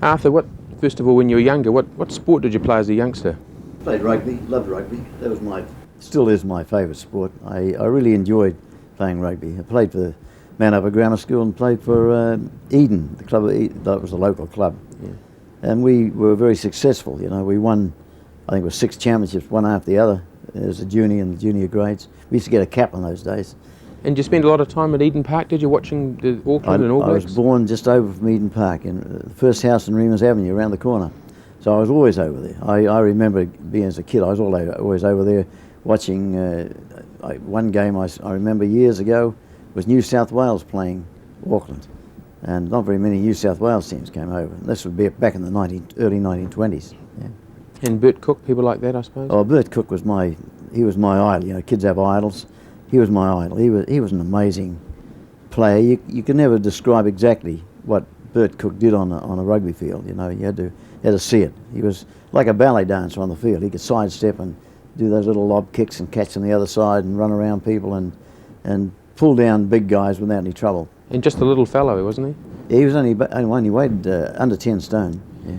Arthur, first of all, when you were younger, what sport did you play as a youngster? Played rugby, loved rugby. That was still is my favourite sport. I really enjoyed playing rugby. I played for Mount Upper Grammar School and played for Eden, the club of Eden. That was a local club. Yeah. And we were very successful. You know, we won, I think it was 6 championships, one after the other, as a junior and the junior grades. We used to get a cap in those days. And you spent a lot of time at Eden Park, did you, watching the Auckland and All Blacks? I was born just over from Eden Park, in the first house in Remus Avenue, around the corner. So I was always over there. I remember being as a kid, I was always over there watching. One game I remember years ago was New South Wales playing Auckland. And not very many New South Wales teams came over. This would be back in the early 1920s. Yeah. And Bert Cook, people like that, I suppose? Oh, Bert Cook was my idol. You know, kids have idols. He was my idol. He was an amazing player. You can never describe exactly what Bert Cook did on a rugby field. You know, you had to see it. He was like a ballet dancer on the field. He could sidestep and do those little lob kicks and catch on the other side and run around people and pull down big guys without any trouble. And just a little fellow, wasn't he? He was only weighed under 10 stone. Yeah.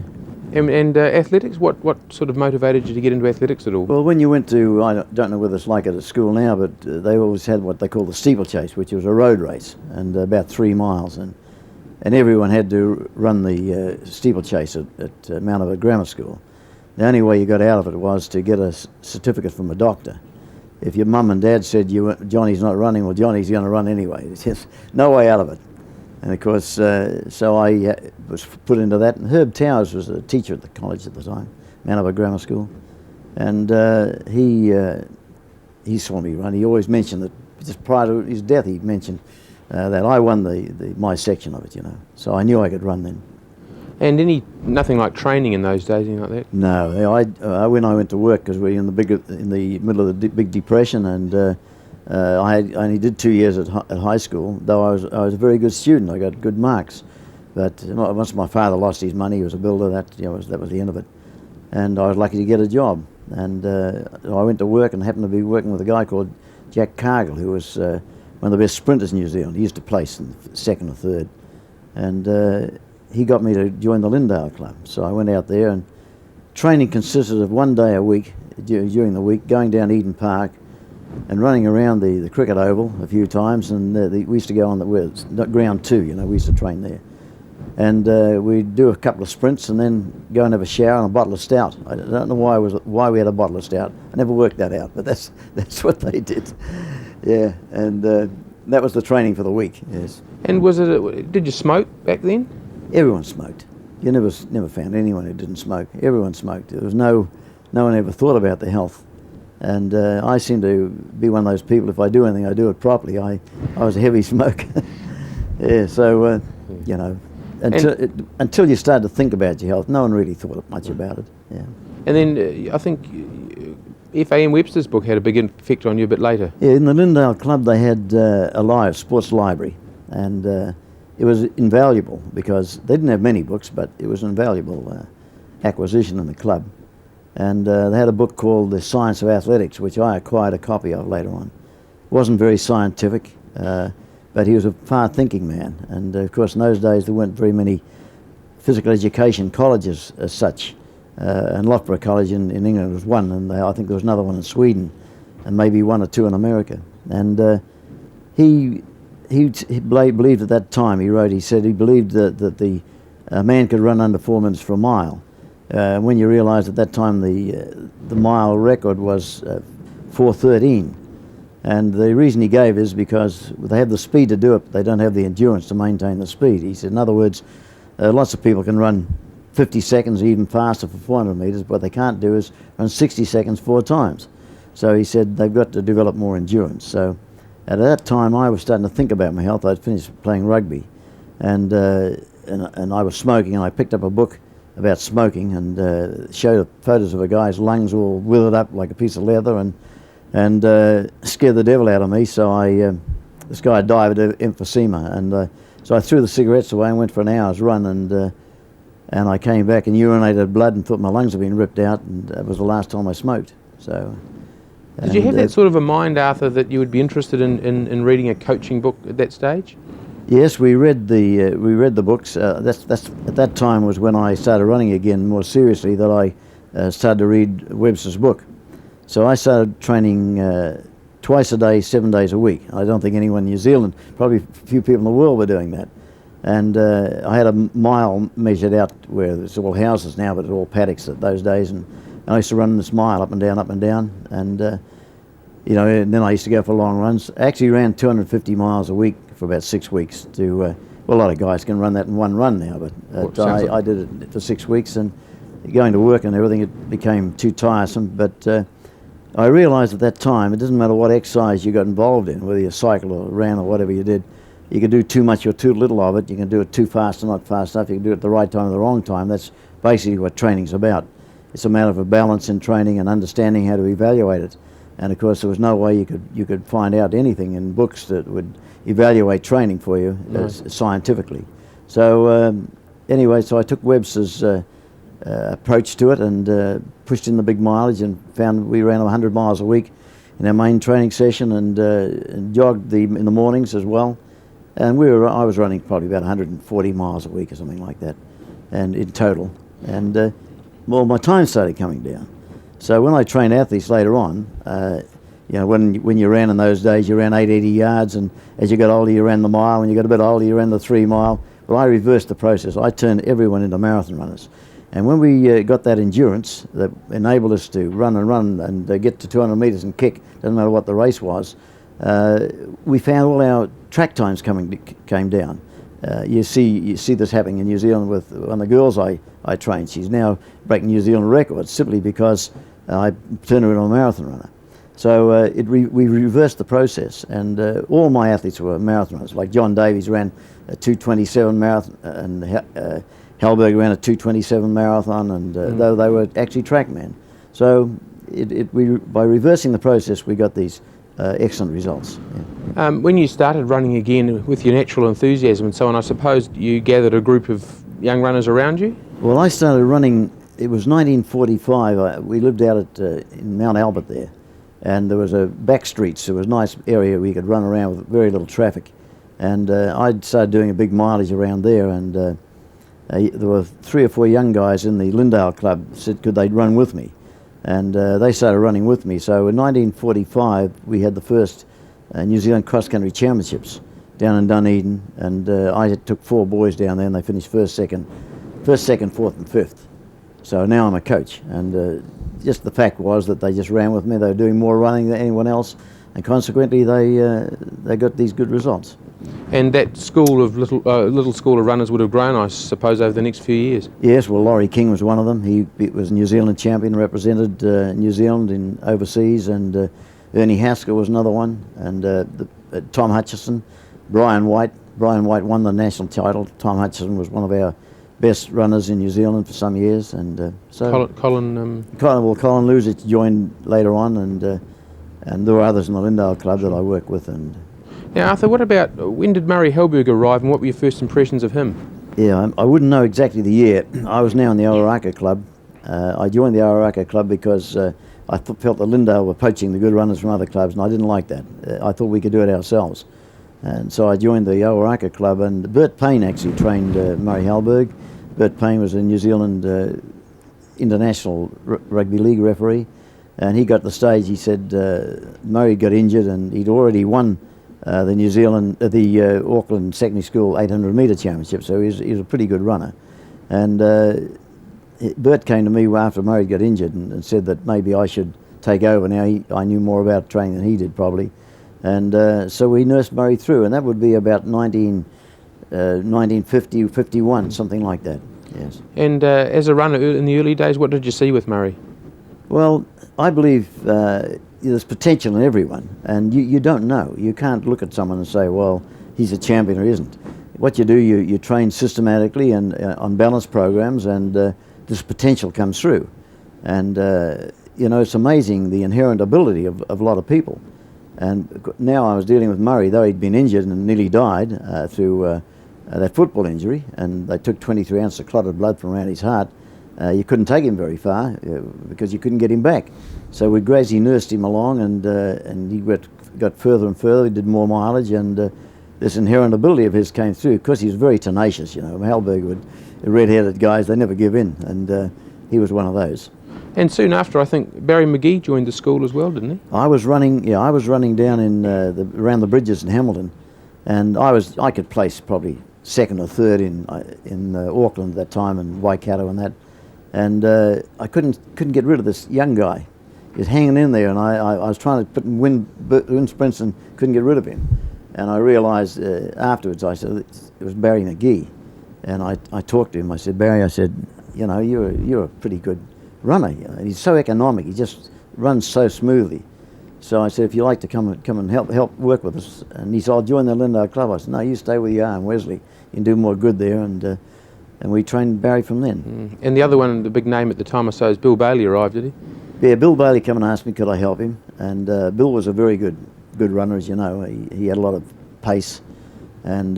And athletics, what sort of motivated you to get into athletics at all? Well, when you went to, I don't know whether it's like it at school now, but they always had what they call the steeplechase, which was a road race, and about 3 miles, and everyone had to run the steeplechase at Mount Upper Grammar School. The only way you got out of it was to get a certificate from a doctor. If your mum and dad said Johnny's not running, well, Johnny's going to run anyway. There's just no way out of it. And of course, so I was put into that. And Herb Towers was a teacher at the college at the time, Mount Upper Grammar School, and he saw me run. He always mentioned that just prior to his death, he mentioned that I won my section of it. You know, so I knew I could run then. And nothing like training in those days, anything like that? No, when I went to work, because we were in the middle of the Big Depression, and I only did 2 years at high school, though I was a very good student. I got good marks, but once my father lost his money, he was a builder. That was the end of it, and I was lucky to get a job. And I went to work and happened to be working with a guy called Jack Cargill, who was one of the best sprinters in New Zealand. He used to place in second or third, and he got me to join the Lydiard club. So I went out there, and training consisted of 1 day a week during the week, going down Eden Park and running around the cricket oval a few times, and we used to go on the ground 2, you know, we used to train there. And we'd do a couple of sprints and then go and have a shower and a bottle of stout. I don't know why we had a bottle of stout. I never worked that out, but that's what they did. Yeah, and that was the training for the week, yes. And did you smoke back then? Everyone smoked. You never found anyone who didn't smoke. Everyone smoked. There was no one ever thought about their health. And I seem to be one of those people, if I do anything, I do it properly. I was a heavy smoker. Yeah, so, you know, until you started to think about your health, no one really thought much about it. Yeah. And then I think F.A.M. Webster's book had a big effect on you a bit later. Yeah, in the Lydiard Club they had a sports library, and it was invaluable because they didn't have many books, but it was an invaluable acquisition in the club. And they had a book called The Science of Athletics, which I acquired a copy of later on. It wasn't very scientific, but he was a far-thinking man. And of course, in those days, there weren't very many physical education colleges as such. And Loughborough College in England was one, and I think there was another one in Sweden, and maybe 1 or 2 in America. And he believed at that time, he said he believed that a man could run under 4 minutes for a mile. When you realise at that time the mile record was 4:13, and the reason he gave is because they have the speed to do it, but they don't have the endurance to maintain the speed. He said, in other words, lots of people can run 50 seconds or even faster for 400 metres, but what they can't do is run 60 seconds 4 times. So he said they've got to develop more endurance. So at that time I was starting to think about my health. I'd finished playing rugby, and I was smoking, and I picked up a book about smoking and showed photos of a guy's lungs all withered up like a piece of leather, and scared the devil out of me. So this guy died of emphysema, and so I threw the cigarettes away and went for an hour's run, and I came back and urinated blood and thought my lungs had been ripped out, and that was the last time I smoked. So. Did you have that sort of a mind, Arthur, that you would be interested in reading a coaching book at that stage? Yes, we read the books. That's at that time was when I started running again more seriously, that I started to read Webster's book. So I started training twice a day, 7 days a week. I don't think anyone in New Zealand, probably a few people in the world, were doing that. And I had a mile measured out where it's all houses now, but it's all paddocks at those days. And I used to run this mile up and down, and you know, and then I used to go for long runs. I actually ran 250 miles a week for about 6 weeks. Well, a lot of guys can run that in one run now, but I did it for 6 weeks, and going to work and everything, it became too tiresome. But I realised at that time, it doesn't matter what exercise you got involved in, whether you cycled or ran or whatever you did, you can do too much or too little of it. You can do it too fast or not fast enough. You can do it at the right time or the wrong time. That's basically what training's about. It's a matter of a balance in training and understanding how to evaluate it. And of course, there was no way you could find out anything in books that would evaluate training for you scientifically. So anyway, so I took Webster's approach to it and pushed in the big mileage, and found we ran 100 miles a week in our main training session, and jogged in the mornings as well. And I was running probably about 140 miles a week or something like that, and in total. And well, my time started coming down. So when I trained athletes later on, you know, when you ran in those days, you ran 880 yards, and as you got older, you ran the mile. When you got a bit older, you ran the 3 mile. Well, I reversed the process. I turned everyone into marathon runners. And when we got that endurance that enabled us to run and get to 200 metres and kick, doesn't matter what the race was, we found all our track times came down. You see this happening in New Zealand with one of the girls I trained. She's now breaking New Zealand records simply because I turned her into a marathon runner. So we reversed the process, and all my athletes were marathon runners. Like John Davies ran a 2:27 marathon, and Hellberg ran a 2:27 marathon, and though they were actually track men. So by reversing the process, we got these excellent results. Yeah. When you started running again with your natural enthusiasm and so on, I suppose you gathered a group of young runners around you? Well, I started running, it was 1945. We lived out in Mount Albert there, and there was a back streets. There was a nice area where you could run around with very little traffic. And I started doing a big mileage around there, and there were 3 or 4 young guys in the Lydiard club said could they run with me. And they started running with me. So in 1945, we had the first New Zealand cross-country championships down in Dunedin, and I took 4 boys down there, and they finished first, second, 4th, and 5th. So now I'm a coach, and just the fact was that they just ran with me. They were doing more running than anyone else, and consequently they got these good results. And that school of little school of runners would have grown, I suppose, over the next few years. Yes, well, Laurie King was one of them. He was a New Zealand champion, represented New Zealand in overseas, and Ernie Haskell was another one, and Tom Hutchison, Brian White. Brian White won the national title. Tom Hutchison was one of our best runners in New Zealand for some years, and so Colin Luzich joined later on, and there were others in the Lydiard club that I work with. And now, Arthur, what about when did Murray Hellberg arrive, and what were your first impressions of him? Yeah, I wouldn't know exactly the year. I was now in the Awaraka club. I joined the Awaraka club because I felt that Lydiard were poaching the good runners from other clubs, and I didn't like that. I thought we could do it ourselves. And so I joined the Awaraka club, and Bert Payne actually trained Murray Hellberg. Bert Payne was a New Zealand international rugby league referee, and he got to the stage, he said Murray got injured, and he'd already won the Auckland Secondary School 800 metre championship, so he was a pretty good runner. And Bert came to me after Murray got injured and said that maybe I should take over. Now I knew more about training than he did probably, and so we nursed Murray through, and that would be about 1950, 51, something like that. Yes. And as a runner in the early days, what did you see with Murray? Well, I believe there's potential in everyone, and you don't know. You can't look at someone and say, well, he's a champion or isn't. What you do, you train systematically and on balanced programs, and this potential comes through. And you know, it's amazing the inherent ability of a lot of people. And now I was dealing with Murray, though he'd been injured and nearly died through that football injury, and they took 23 ounces of clotted blood from around his heart. You couldn't take him very far because you couldn't get him back. So we gradually nursed him along, and he got further and further. He did more mileage, and this inherent ability of his came through because he's very tenacious. You know, Halberg the red-headed guys, they never give in, and he was one of those. And soon after, I think Barry McGee joined the school as well, didn't he? I was running down in around the bridges in Hamilton, and I could place probably second or third in Auckland at that time, and Waikato and that, and I couldn't get rid of this young guy. He was hanging in there, and I was trying to put in wind sprints and couldn't get rid of him. And I realised afterwards, I said it was Barry McGee, and I talked to him. I said, Barry, I said, you know, you're a pretty good runner. You know? And he's so economic. He just runs so smoothly. So I said, if you like to come and help work with us, and he said, I'll join the Lydiard club. I said, no, you stay where you are in Wesley. You can do more good there, and we trained Barry from then. And the other one, the big name at the time, I suppose, Bill Bailey arrived, did he? Yeah, Bill Bailey came and asked me could I help him, and Bill was a very good runner, as you know. He had a lot of pace, and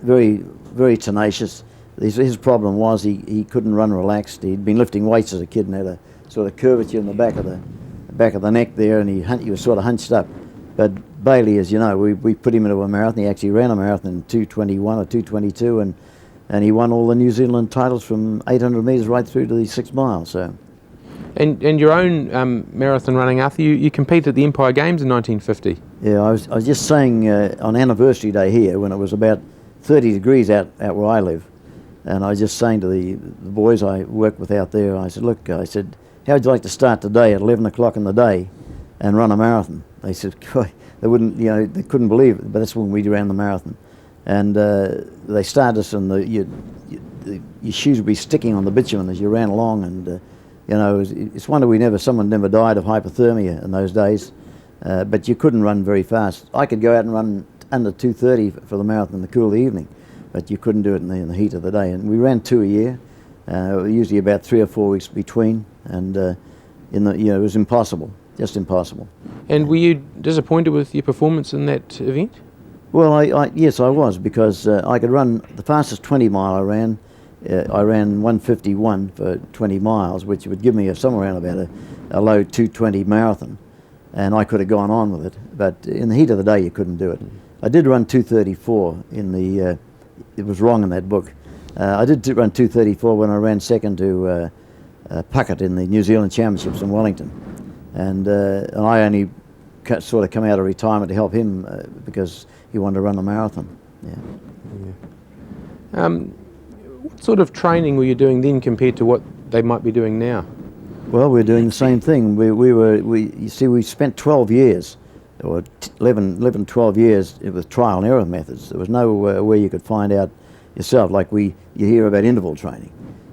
very, very tenacious. His problem was he couldn't run relaxed. He'd been lifting weights as a kid and had a sort of curvature in the back of the neck there, and he was sort of hunched up. But Bailey, as you know, we put him into a marathon. He actually ran a marathon in 2:21 or 2:22, and he won all the New Zealand titles from 800 metres right through to the 6 miles. So. And your own marathon running, Arthur, you competed at the Empire Games in 1950. Yeah, I was just saying on anniversary day here, when it was about 30 degrees out where I live, and I was just saying to the boys I work with out there, I said, look, I said, how would you like to start today at 11 o'clock in the day and run a marathon? They said, they wouldn't, you know, they couldn't believe it, but that's when we ran the marathon. And they started us, and your shoes would be sticking on the bitumen as you ran along, and you know, it's a wonder someone never died of hypothermia in those days, but you couldn't run very fast. I could go out and run under 2:30 for the marathon in the cool of the evening, but you couldn't do it in the heat of the day. And we ran 2 a year, usually about 3 or 4 weeks between, and it was impossible, just impossible. And were you disappointed with your performance in that event? Well, yes, I was, because I could run the fastest 20 mile I ran 1:51 for 20 miles, which would give me somewhere around about a low 2:20 marathon, and I could have gone on with it. But in the heat of the day, you couldn't do it. I did run 2:34 in the. It was wrong in that book. I did run 2:34 when I ran second to Puckett in the New Zealand Championships in Wellington, and I only sort of come out of retirement to help him because he wanted to run a marathon. Yeah. What sort of training were you doing then compared to what they might be doing now? Well, we're doing the same thing. You see, we spent 12 years, or 11, 12 years with trial and error methods. There was no way you could find out yourself, like you hear about interval training.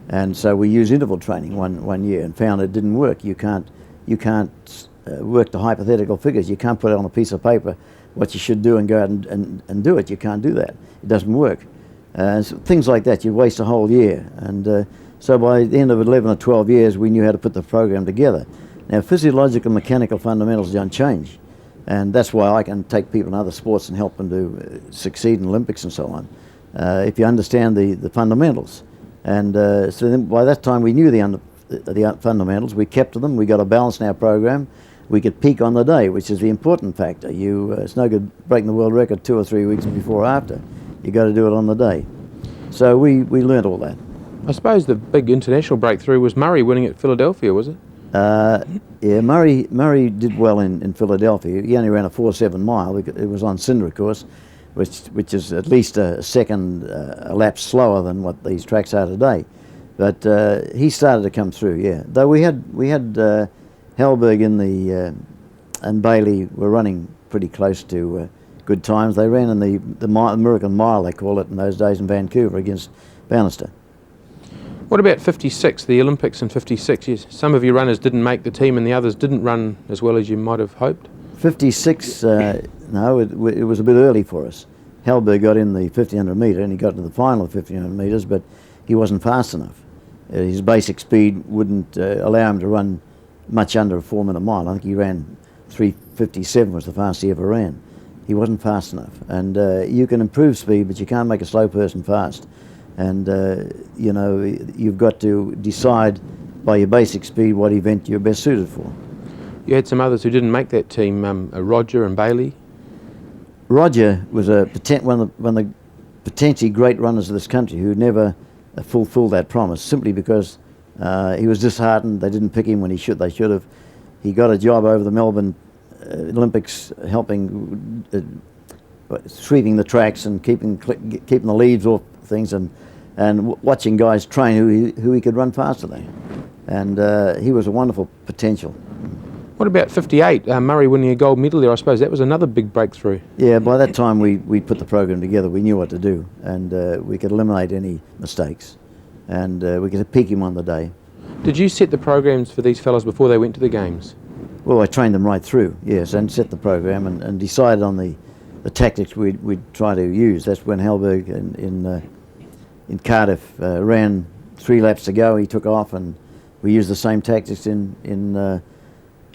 And so we used interval training one year and found it didn't work. You can't work the hypothetical figures. You can't put it on a piece of paper what you should do and go out and do it. You can't do that. It doesn't work. So things like that, you waste a whole year. And so by the end of 11 or 12 years, we knew how to put the program together. Now, physiological and mechanical fundamentals don't change. And that's why I can take people in other sports and help them to succeed in Olympics and so on, if you understand the fundamentals. And so then by that time, we knew the fundamentals. We kept to them. We got a balance in our program. We could peak on the day, which is the important factor. It's no good breaking the world record 2 or 3 weeks before or after. You got to do it on the day. So we learnt all that. I suppose the big international breakthrough was Murray winning at Philadelphia, was it? Yeah, Murray did well in Philadelphia. He only ran a 4.7 mile. It was on cinder, of course, which is at least a second elapsed slower than what these tracks are today. But he started to come through, yeah. Though we had Halberg and Bailey were running pretty close to good times. They ran in the American Mile, they call it in those days, in Vancouver against Bannister. What about 56, the Olympics in 56? Yes, some of your runners didn't make the team and the others didn't run as well as you might have hoped. 56, no, it was a bit early for us. Halberg got in the 1500 metre and he got to the final of 1500 metres, but he wasn't fast enough. His basic speed wouldn't allow him to run much under a 4-minute mile. I think he ran 3:57 was the fastest he ever ran. He wasn't fast enough. And you can improve speed, but you can't make a slow person fast. And you've got to decide by your basic speed what event you're best suited for. You had some others who didn't make that team, Roger and Bailey. Roger was one of the potentially great runners of this country who never fulfilled that promise, simply because he was disheartened. They didn't pick him when they should have. He got a job over the Melbourne Olympics, helping sweeping the tracks and keeping the leaves off things, and watching guys train who he could run faster than. And he was a wonderful potential. What about 58? Murray winning a gold medal there, I suppose that was another big breakthrough. Yeah, by that time we put the program together. We knew what to do, and we could eliminate any mistakes, and we could peak him on the day. Did you set the programs for these fellows before they went to the games? Well, I trained them right through, yes, and set the program and decided on the tactics we'd try to use. That's when Hellberg in Cardiff ran 3 laps to go. He took off, and we used the same tactics in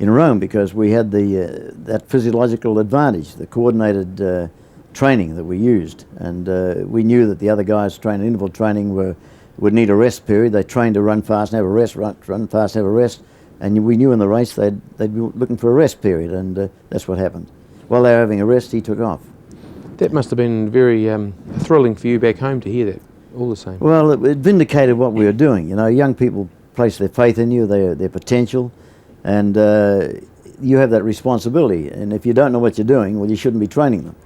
Rome, because we had that physiological advantage, the coordinated training that we used, and we knew that the other guys training interval training would need a rest period. They trained to run fast and have a rest, run fast, have a rest, and we knew in the race they'd be looking for a rest period, and that's what happened. While they were having a rest, he took off. That must have been very thrilling for you back home to hear that, all the same. Well, it vindicated what we were doing. You know, young people place their faith in you, their potential, and you have that responsibility. And if you don't know what you're doing, well, you shouldn't be training them.